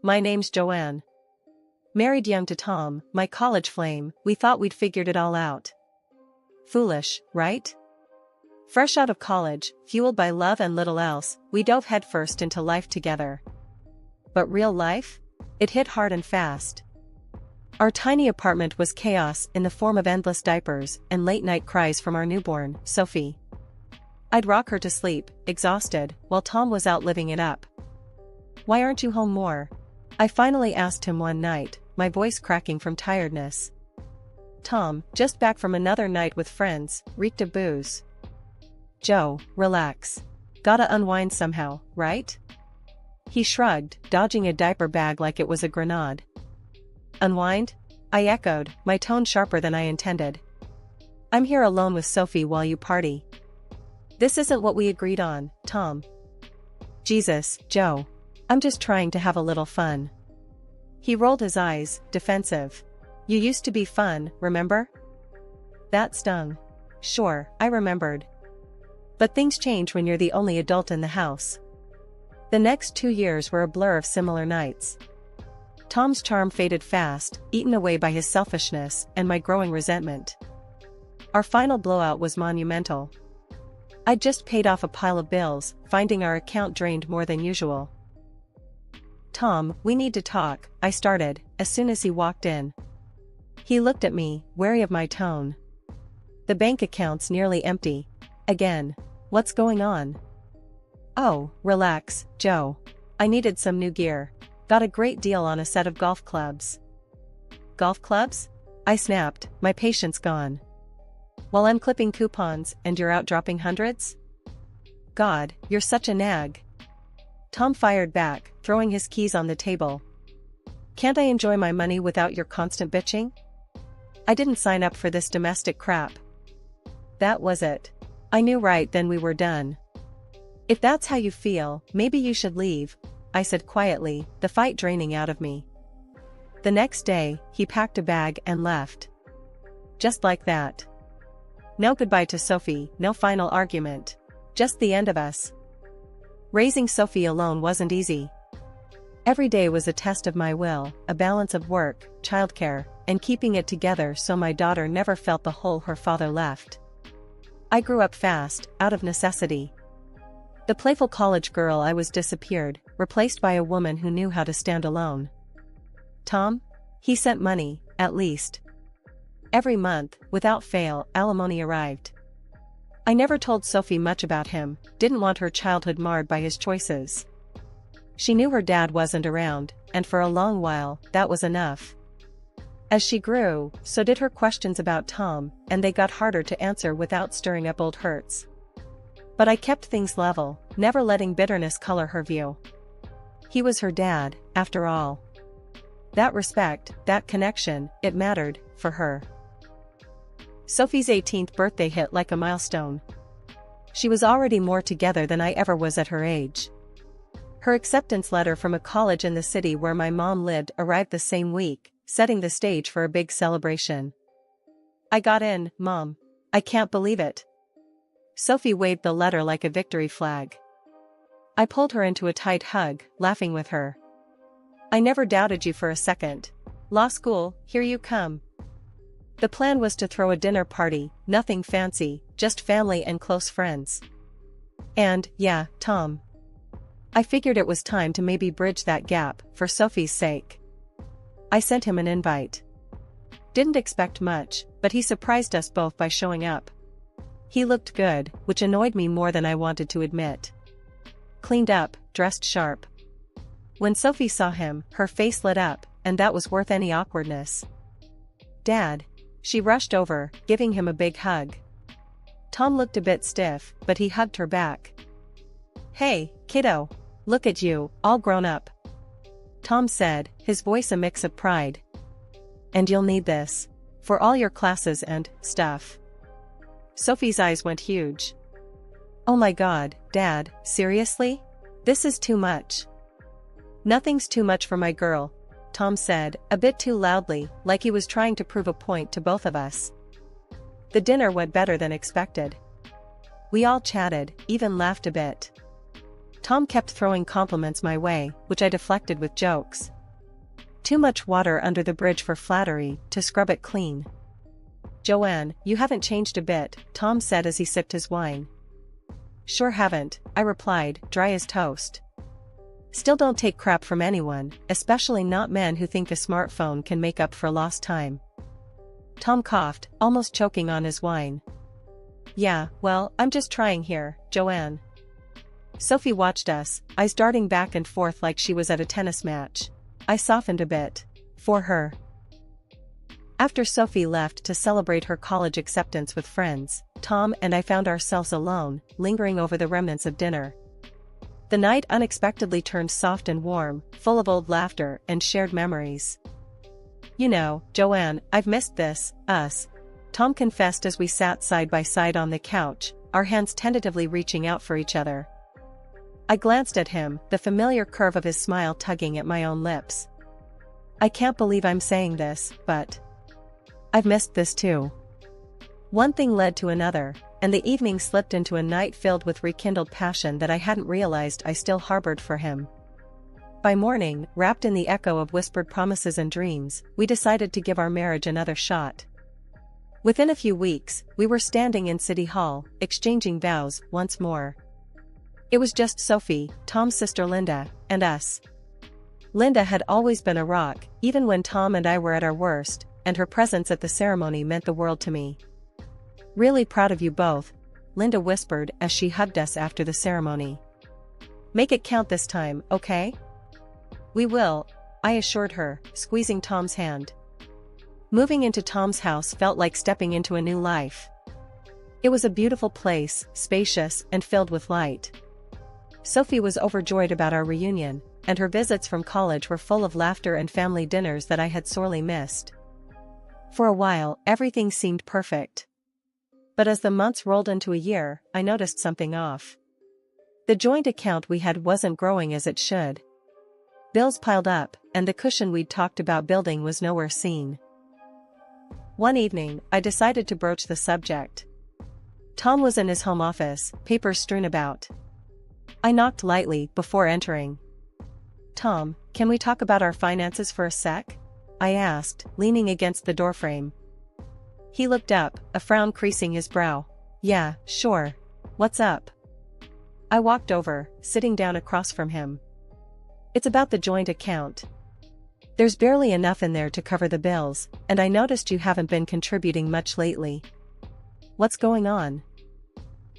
My name's Joanne. Married young to Tom, my college flame, we thought we'd figured it all out. Foolish, right? Fresh out of college, fueled by love and little else, we dove headfirst into life together. But real life? It hit hard and fast. Our tiny apartment was chaos in the form of endless diapers and late-night cries from our newborn, Sophie. I'd rock her to sleep, exhausted, while Tom was out living it up. "Why aren't you home more?" I finally asked him one night, my voice cracking from tiredness. Tom, just back from another night with friends, reeked of booze. "Joe, relax. Gotta unwind somehow, right?" He shrugged, dodging a diaper bag like it was a grenade. "Unwind?" I echoed, my tone sharper than I intended. "I'm here alone with Sophie while you party." "This isn't what we agreed on, Tom." "Jesus, Joe. I'm just trying to have a little fun." He rolled his eyes, defensive. "You used to be fun, remember?" That stung. Sure, I remembered. But things change when you're the only adult in the house. The next 2 years were a blur of similar nights. Tom's charm faded fast, eaten away by his selfishness and my growing resentment. Our final blowout was monumental. I'd just paid off a pile of bills, finding our account drained more than usual. "Tom, we need to talk," I started, as soon as he walked in. He looked at me, wary of my tone. "The bank account's nearly empty. Again. What's going on?" "Oh, relax, Joe. I needed some new gear. Got a great deal on a set of golf clubs." "Golf clubs?" I snapped, my patience gone. "While I'm clipping coupons and you're out dropping hundreds?" "God, you're such a nag." Tom fired back, throwing his keys on the table. "Can't I enjoy my money without your constant bitching? I didn't sign up for this domestic crap." That was it. I knew right then we were done. "If that's how you feel, maybe you should leave," I said quietly, the fight draining out of me. The next day, he packed a bag and left. Just like that. No goodbye to Sophie, no final argument. Just the end of us. Raising Sophie alone wasn't easy. Every day was a test of my will, a balance of work, childcare, and keeping it together so my daughter never felt the hole her father left. I grew up fast, out of necessity. The playful college girl I was disappeared, replaced by a woman who knew how to stand alone. Tom? He sent money, at least. Every month, without fail, alimony arrived. I never told Sophie much about him, didn't want her childhood marred by his choices. She knew her dad wasn't around, and for a long while, that was enough. As she grew, so did her questions about Tom, and they got harder to answer without stirring up old hurts. But I kept things level, never letting bitterness color her view. He was her dad, after all. That respect, that connection, it mattered, for her. Sophie's 18th birthday hit like a milestone. She was already more together than I ever was at her age. Her acceptance letter from a college in the city where my mom lived arrived the same week, setting the stage for a big celebration. "I got in, Mom. I can't believe it." Sophie waved the letter like a victory flag. I pulled her into a tight hug, laughing with her. "I never doubted you for a second. Law school, here you come." The plan was to throw a dinner party, nothing fancy, just family and close friends. And, yeah, Tom. I figured it was time to maybe bridge that gap, for Sophie's sake. I sent him an invite. Didn't expect much, but he surprised us both by showing up. He looked good, which annoyed me more than I wanted to admit. Cleaned up, dressed sharp. When Sophie saw him, her face lit up, and that was worth any awkwardness. "Dad." She rushed over, giving him a big hug. Tom looked a bit stiff, but he hugged her back. "Hey, kiddo. Look at you, all grown up," Tom said, his voice a mix of pride. "And you'll need this. For all your classes and stuff." Sophie's eyes went huge. "Oh my God, Dad, seriously? This is too much." "Nothing's too much for my girl," Tom said, a bit too loudly, like he was trying to prove a point to both of us. The dinner went better than expected. We all chatted, even laughed a bit. Tom kept throwing compliments my way, which I deflected with jokes. Too much water under the bridge for flattery, to scrub it clean. Joanne, you haven't changed a bit, Tom said as he sipped his wine. Sure haven't, I replied, dry as toast. Still don't take crap from anyone, especially not men who think a smartphone can make up for lost time. Tom coughed, almost choking on his wine. Yeah, well, I'm just trying here, Joanne. Sophie watched us, eyes darting back and forth like she was at a tennis match. I softened a bit. For her. After Sophie left to celebrate her college acceptance with friends, Tom and I found ourselves alone, lingering over the remnants of dinner. The night unexpectedly turned soft and warm, full of old laughter and shared memories. You know, Joanne, I've missed this, us. Tom confessed as we sat side by side on the couch, our hands tentatively reaching out for each other. I glanced at him, the familiar curve of his smile tugging at my own lips. I can't believe I'm saying this, but I've missed this too. One thing led to another, and the evening slipped into a night filled with rekindled passion that I hadn't realized I still harbored for him. By morning, wrapped in the echo of whispered promises and dreams, we decided to give our marriage another shot. Within a few weeks, we were standing in City Hall, exchanging vows once more. It was just Sophie, Tom's sister Linda, and us. Linda had always been a rock, even when Tom and I were at our worst, and her presence at the ceremony meant the world to me. Really proud of you both, Linda whispered as she hugged us after the ceremony. Make it count this time, okay? We will, I assured her, squeezing Tom's hand. Moving into Tom's house felt like stepping into a new life. It was a beautiful place, spacious and filled with light. Sophie was overjoyed about our reunion, and her visits from college were full of laughter and family dinners that I had sorely missed. For a while, everything seemed perfect. But as the months rolled into a year, I noticed something off. The joint account we had wasn't growing as it should. Bills piled up, and the cushion we'd talked about building was nowhere seen. One evening, I decided to broach the subject. Tom was in his home office, papers strewn about. I knocked lightly before entering. Tom, can we talk about our finances for a sec? I asked, leaning against the doorframe. He looked up, a frown creasing his brow. Yeah, sure. What's up? I walked over, sitting down across from him. It's about the joint account. There's barely enough in there to cover the bills, and I noticed you haven't been contributing much lately. What's going on?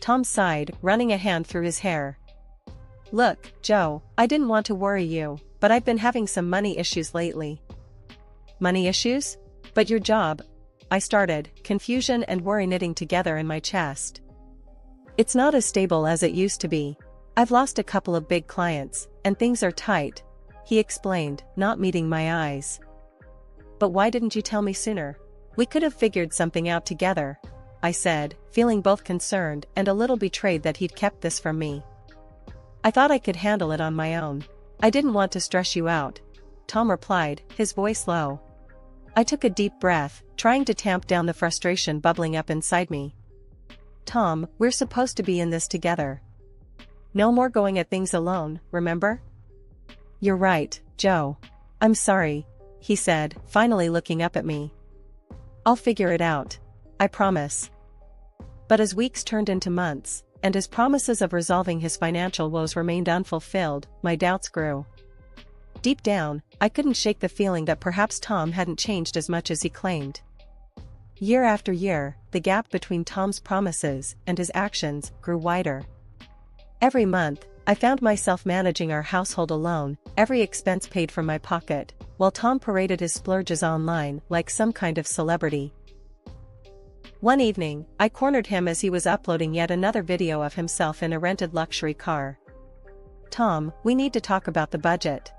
Tom sighed, running a hand through his hair. Look, Joe, I didn't want to worry you, but I've been having some money issues lately. Money issues? But your job? I started, confusion and worry knitting together in my chest. It's not as stable as it used to be. I've lost a couple of big clients, and things are tight, he explained, not meeting my eyes. But why didn't you tell me sooner? We could have figured something out together, I said, feeling both concerned and a little betrayed that he'd kept this from me. I thought I could handle it on my own. I didn't want to stress you out, Tom replied, his voice low. I took a deep breath, trying to tamp down the frustration bubbling up inside me. Tom, we're supposed to be in this together. No more going at things alone, remember? You're right, Joe. I'm sorry, he said, finally looking up at me. I'll figure it out. I promise. But as weeks turned into months, and his promises of resolving his financial woes remained unfulfilled, my doubts grew. Deep down, I couldn't shake the feeling that perhaps Tom hadn't changed as much as he claimed. Year after year, the gap between Tom's promises and his actions grew wider. Every month, I found myself managing our household alone, every expense paid from my pocket, while Tom paraded his splurges online like some kind of celebrity. One evening, I cornered him as he was uploading yet another video of himself in a rented luxury car. Tom, we need to talk about the budget.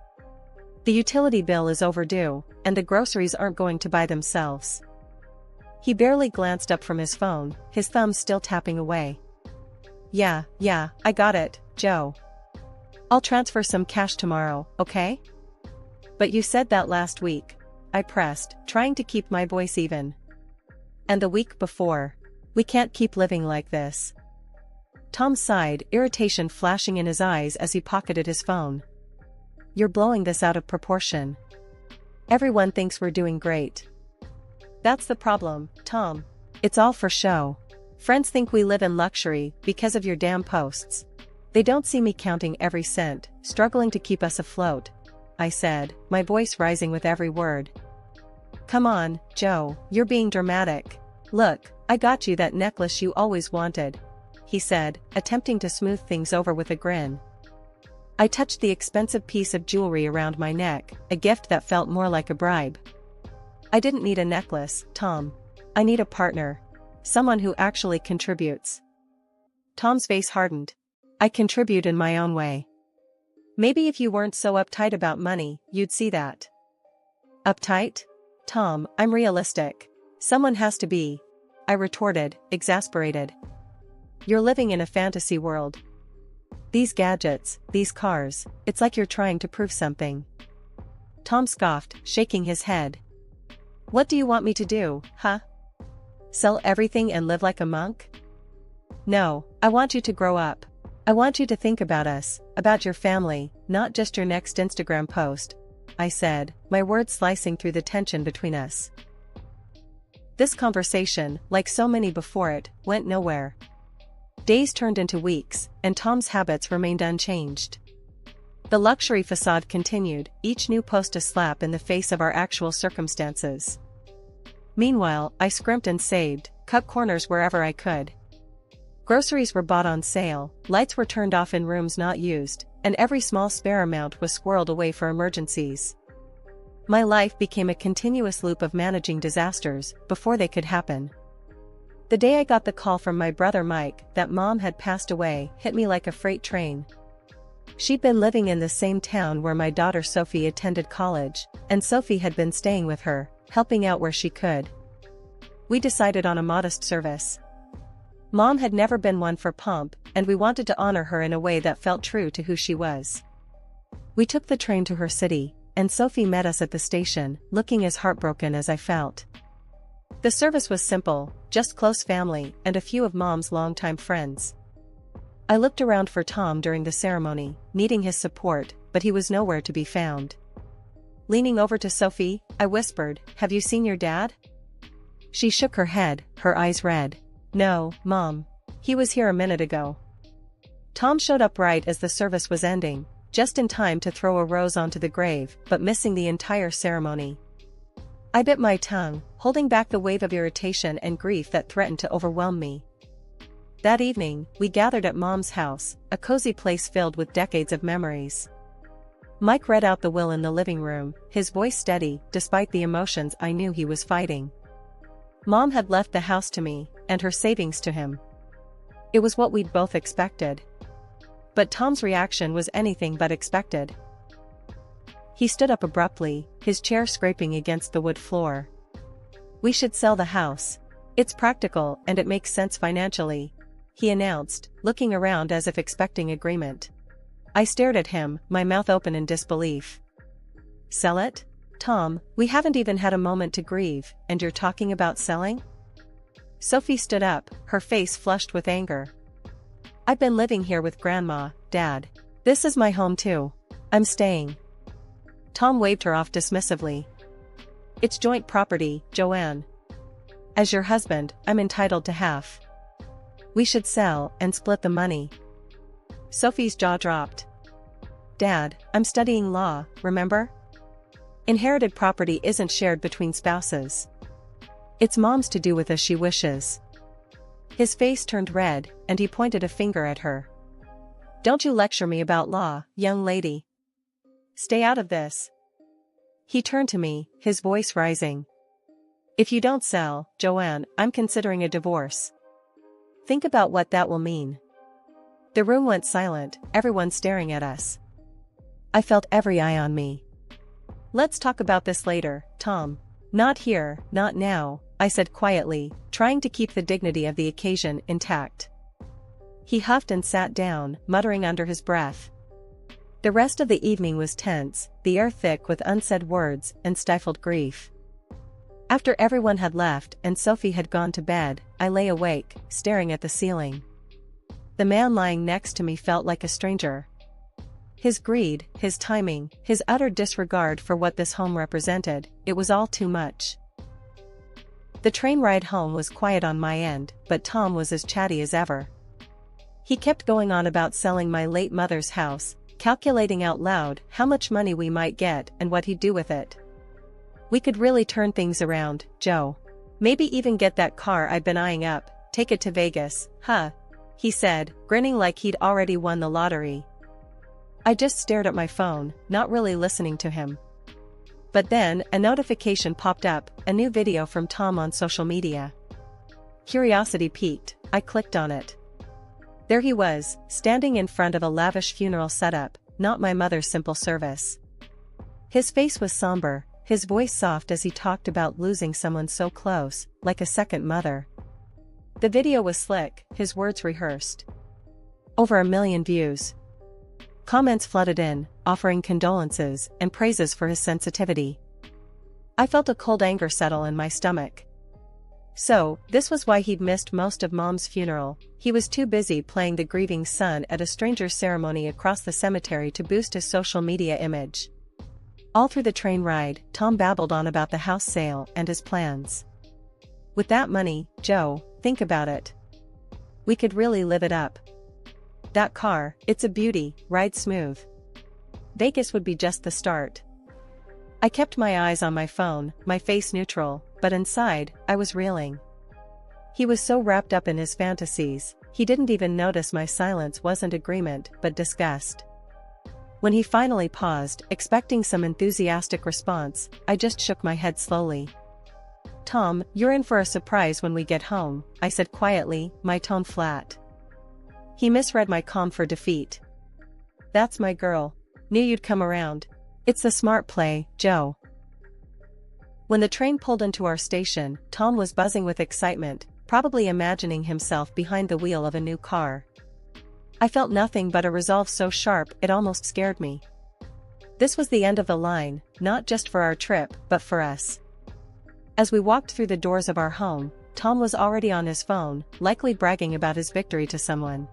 The utility bill is overdue, and the groceries aren't going to buy themselves. He barely glanced up from his phone, his thumbs still tapping away. Yeah, I got it, Joe. I'll transfer some cash tomorrow, okay? But you said that last week, I pressed, trying to keep my voice even. And the week before. We can't keep living like this. Tom sighed, irritation flashing in his eyes as he pocketed his phone. You're blowing this out of proportion. Everyone thinks we're doing great. That's the problem, Tom. It's all for show. Friends think we live in luxury because of your damn posts. They don't see me counting every cent, struggling to keep us afloat, I said, my voice rising with every word. Come on, Joe, you're being dramatic. Look, I got you that necklace you always wanted, he said, attempting to smooth things over with a grin. I touched the expensive piece of jewelry around my neck, a gift that felt more like a bribe. I didn't need a necklace, Tom. I need a partner. Someone who actually contributes. Tom's face hardened. I contribute in my own way. Maybe if you weren't so uptight about money, you'd see that. Uptight? Tom, I'm realistic. Someone has to be. I retorted, exasperated. You're living in a fantasy world. These gadgets, these cars, it's like you're trying to prove something. Tom scoffed, shaking his head. What do you want me to do, huh? Sell everything and live like a monk? No, I want you to grow up. I want you to think about us, about your family, not just your next Instagram post, I said, my words slicing through the tension between us. This conversation, like so many before it, went nowhere. Days turned into weeks, and Tom's habits remained unchanged. The luxury facade continued, each new post a slap in the face of our actual circumstances. Meanwhile, I scrimped and saved, cut corners wherever I could. Groceries were bought on sale, lights were turned off in rooms not used, and every small spare amount was squirreled away for emergencies. My life became a continuous loop of managing disasters before they could happen. The day I got the call from my brother Mike that Mom had passed away hit me like a freight train. She'd been living in the same town where my daughter Sophie attended college, and Sophie had been staying with her, helping out where she could. We decided on a modest service. Mom had never been one for pomp, and we wanted to honor her in a way that felt true to who she was. We took the train to her city, and Sophie met us at the station, looking as heartbroken as I felt. The service was simple, just close family and a few of Mom's longtime friends. I looked around for Tom during the ceremony, needing his support, but he was nowhere to be found. Leaning over to Sophie, I whispered, "Have you seen your dad?" She shook her head, her eyes red. "No, Mom. He was here a minute ago." Tom showed up right as the service was ending, just in time to throw a rose onto the grave, but missing the entire ceremony. I bit my tongue, holding back the wave of irritation and grief that threatened to overwhelm me. That evening, we gathered at Mom's house, a cozy place filled with decades of memories. Mike read out the will in the living room, his voice steady, despite the emotions I knew he was fighting. Mom had left the house to me, and her savings to him. It was what we'd both expected. But Tom's reaction was anything but expected. He stood up abruptly, his chair scraping against the wood floor. "We should sell the house. It's practical and it makes sense financially," he announced, looking around as if expecting agreement. I stared at him, my mouth open in disbelief. "Sell it? Tom, we haven't even had a moment to grieve, and you're talking about selling?" Sophie stood up, her face flushed with anger. "I've been living here with Grandma, Dad. This is my home too. I'm staying." Tom waved her off dismissively. "It's joint property, Joanne. As your husband, I'm entitled to half. We should sell and split the money." Sophie's jaw dropped. "Dad, I'm studying law, remember? Inherited property isn't shared between spouses. It's Mom's to do with as she wishes." His face turned red, and he pointed a finger at her. "Don't you lecture me about law, young lady. Stay out of this." He turned to me, his voice rising. "If you don't sell, Joanne, I'm considering a divorce. Think about what that will mean." The room went silent, everyone staring at us. I felt every eye on me. "Let's talk about this later, Tom. Not here, not now," I said quietly, trying to keep the dignity of the occasion intact. He huffed and sat down, muttering under his breath. The rest of the evening was tense, the air thick with unsaid words and stifled grief. After everyone had left and Sophie had gone to bed, I lay awake, staring at the ceiling. the man lying next to me felt like a stranger. His greed, his timing, his utter disregard for what this home represented, it was all too much. The train ride home was quiet on my end, but Tom was as chatty as ever. He kept going on about selling my late mother's house, calculating out loud how much money we might get and what he'd do with it. We could really turn things around, Joe. Maybe even get that car I've been eyeing up, take it to Vegas, huh? He said, grinning like he'd already won the lottery. I just stared at my phone, not really listening to him. But then, a notification popped up, a new video from Tom on social media. Curiosity piqued, I clicked on it. There he was, standing in front of a lavish funeral setup, not my mother's simple service. His face was somber, his voice soft as he talked about losing someone so close, like a second mother. The video was slick, his words rehearsed. Over 1 million views. Comments flooded in, offering condolences and praises for his sensitivity. I felt a cold anger settle in my stomach. So, this was why he'd missed most of Mom's funeral. He was too busy playing the grieving son at a stranger's ceremony across the cemetery to boost his social media image. All through the train ride, Tom babbled on about the house sale and his plans. With that money, Joe, think about it. We could really live it up. That car, it's a beauty, ride smooth. Vegas would be just the start. I kept my eyes on my phone, my face neutral, but inside, I was reeling. He was so wrapped up in his fantasies, he didn't even notice my silence wasn't agreement but disgust. When he finally paused, expecting some enthusiastic response, I just shook my head slowly. Tom, you're in for a surprise when we get home, I said quietly, my tone flat. He misread my calm for defeat. That's my girl. Knew you'd come around. It's the smart play, Joe. When the train pulled into our station, Tom was buzzing with excitement, probably imagining himself behind the wheel of a new car. I felt nothing but a resolve so sharp it almost scared me. This was the end of the line, not just for our trip, but for us. As we walked through the doors of our home, Tom was already on his phone, likely bragging about his victory to someone.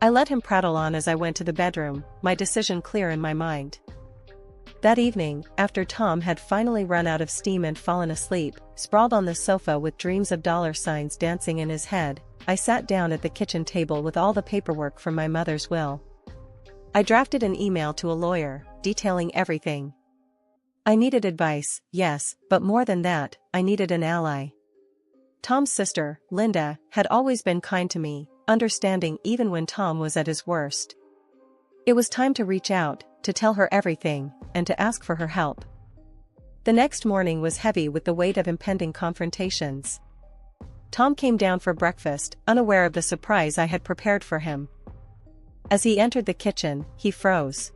I let him prattle on as I went to the bedroom, my decision clear in my mind. That evening, after Tom had finally run out of steam and fallen asleep, sprawled on the sofa with dreams of dollar signs dancing in his head, I sat down at the kitchen table with all the paperwork from my mother's will. I drafted an email to a lawyer, detailing everything. I needed advice, yes, but more than that, I needed an ally. Tom's sister, Linda, had always been kind to me, understanding even when Tom was at his worst. It was time to reach out, to tell her everything, and to ask for her help. The next morning was heavy with the weight of impending confrontations. Tom came down for breakfast, unaware of the surprise I had prepared for him. As he entered the kitchen, he froze.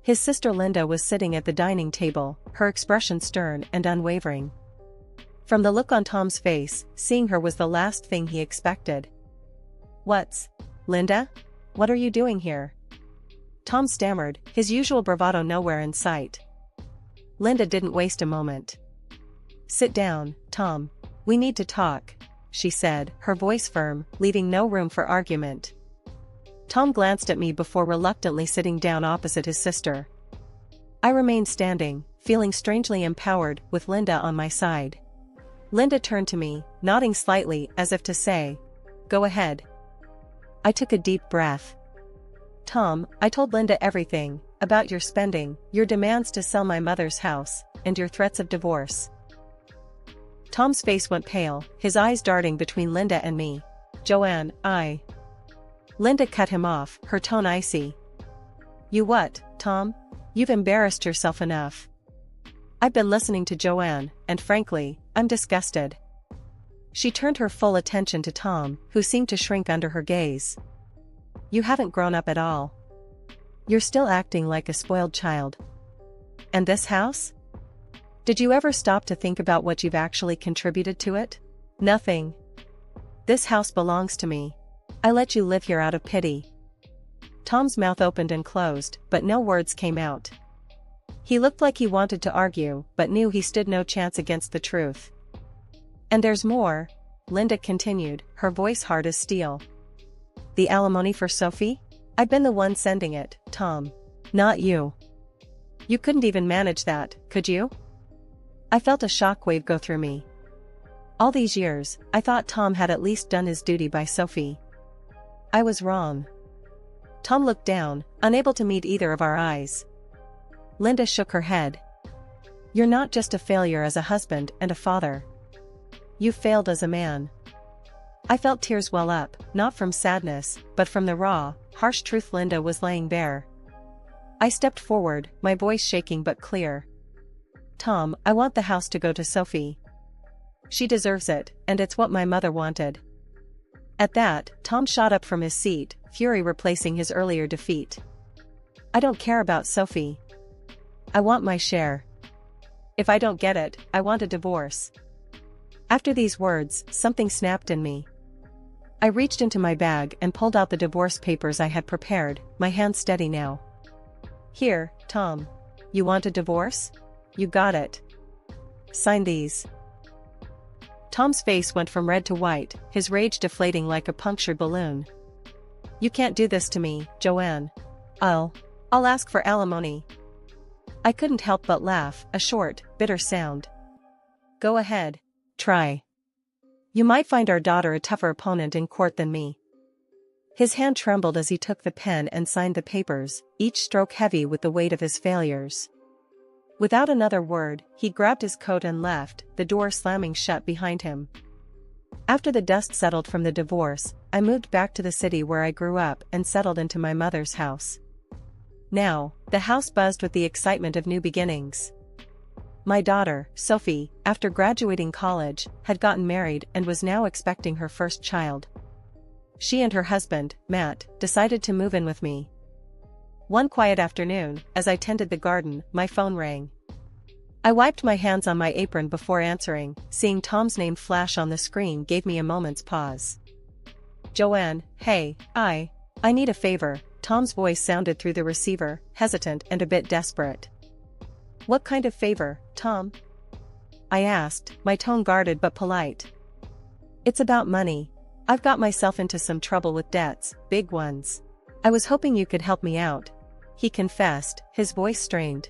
His sister Linda was sitting at the dining table, her expression stern and unwavering. From the look on Tom's face, seeing her was the last thing he expected. Linda? What are you doing here? Tom stammered, his usual bravado nowhere in sight. Linda didn't waste a moment. Sit down, Tom. We need to talk, she said, her voice firm, leaving no room for argument. Tom glanced at me before reluctantly sitting down opposite his sister. I remained standing, feeling strangely empowered, with Linda on my side. Linda turned to me, nodding slightly as if to say, "Go ahead." I took a deep breath. Tom, I told Linda everything, about your spending, your demands to sell my mother's house, and your threats of divorce. Tom's face went pale, his eyes darting between Linda and me. Joanne, Linda cut him off, her tone icy. You what, Tom? You've embarrassed yourself enough. I've been listening to Joanne, and frankly, I'm disgusted. She turned her full attention to Tom, who seemed to shrink under her gaze. You haven't grown up at all. You're still acting like a spoiled child. And this house? Did you ever stop to think about what you've actually contributed to it? Nothing. This house belongs to me. I let you live here out of pity. Tom's mouth opened and closed, but no words came out. He looked like he wanted to argue, but knew he stood no chance against the truth. And there's more, Linda continued, her voice hard as steel. The alimony for Sophie? I've been the one sending it, Tom. Not you. You couldn't even manage that, could you? I felt a shockwave go through me. All these years, I thought Tom had at least done his duty by Sophie. I was wrong. Tom looked down, unable to meet either of our eyes. Linda shook her head. You're not just a failure as a husband and a father. You failed as a man. I felt tears well up, not from sadness, but from the raw, harsh truth Linda was laying bare. I stepped forward, my voice shaking but clear. Tom, I want the house to go to Sophie. She deserves it, and it's what my mother wanted. At that, Tom shot up from his seat, fury replacing his earlier defeat. I don't care about Sophie. I want my share. If I don't get it, I want a divorce. After these words, something snapped in me. I reached into my bag and pulled out the divorce papers I had prepared, my hands steady now. Here, Tom. You want a divorce? You got it. Sign these. Tom's face went from red to white, his rage deflating like a punctured balloon. You can't do this to me, Joanne. I'll ask for alimony. I couldn't help but laugh, a short, bitter sound. Go ahead. Try. You might find our daughter a tougher opponent in court than me. His hand trembled as he took the pen and signed the papers, each stroke heavy with the weight of his failures. Without another word, he grabbed his coat and left, the door slamming shut behind him. After the dust settled from the divorce, I moved back to the city where I grew up and settled into my mother's house. Now, the house buzzed with the excitement of new beginnings. My daughter, Sophie, after graduating college, had gotten married and was now expecting her first child. She and her husband, Matt, decided to move in with me. One quiet afternoon, as I tended the garden, my phone rang. I wiped my hands on my apron before answering. Seeing Tom's name flash on the screen gave me a moment's pause. Joanne, hey, I need a favor. Tom's voice sounded through the receiver, hesitant and a bit desperate. What kind of favor, Tom? I asked, my tone guarded but polite. It's about money. I've got myself into some trouble with debts, big ones. I was hoping you could help me out. He confessed, his voice strained.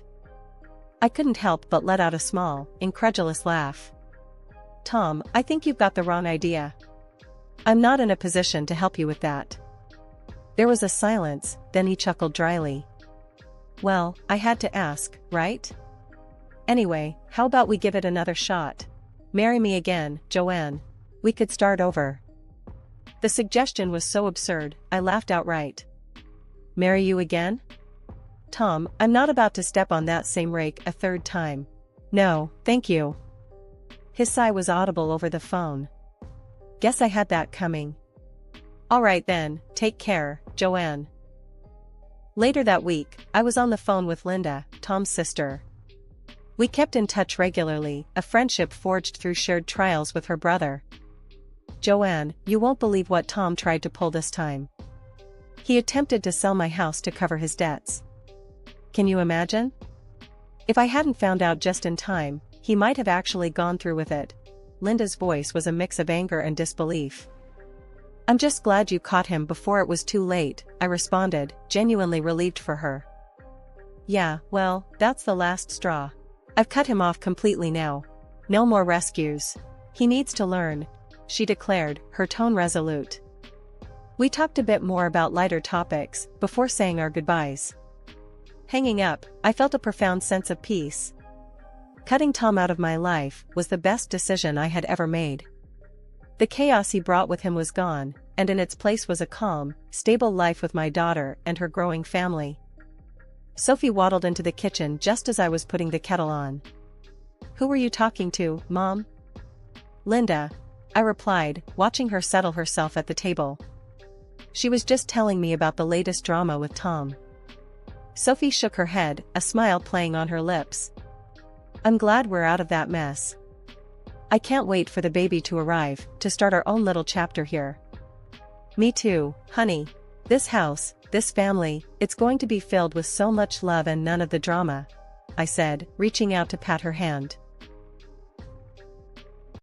I couldn't help but let out a small, incredulous laugh. Tom, I think you've got the wrong idea. I'm not in a position to help you with that. There was a silence, then he chuckled dryly. Well, I had to ask, right? Anyway, how about we give it another shot? Marry me again, Joanne. We could start over. The suggestion was so absurd, I laughed outright. Marry you again? Tom, I'm not about to step on that same rake a third time. No, thank you. His sigh was audible over the phone. Guess I had that coming. All right then, take care, Joanne. Later that week, I was on the phone with Linda, Tom's sister. We kept in touch regularly, a friendship forged through shared trials with her brother. Joanne, you won't believe what Tom tried to pull this time. He attempted to sell my house to cover his debts. Can you imagine? If I hadn't found out just in time, he might have actually gone through with it. Linda's voice was a mix of anger and disbelief. I'm just glad you caught him before it was too late, I responded, genuinely relieved for her. Yeah, well, that's the last straw. I've cut him off completely now. No more rescues. He needs to learn, she declared, her tone resolute. We talked a bit more about lighter topics, before saying our goodbyes. Hanging up, I felt a profound sense of peace. Cutting Tom out of my life was the best decision I had ever made. The chaos he brought with him was gone, and in its place was a calm, stable life with my daughter and her growing family. Sophie waddled into the kitchen just as I was putting the kettle on. Who were you talking to, Mom? Linda, I replied, watching her settle herself at the table. She was just telling me about the latest drama with Tom. Sophie shook her head, a smile playing on her lips. I'm glad we're out of that mess. I can't wait for the baby to arrive, to start our own little chapter here. Me too, honey. This house, this family, it's going to be filled with so much love and none of the drama, I said, reaching out to pat her hand.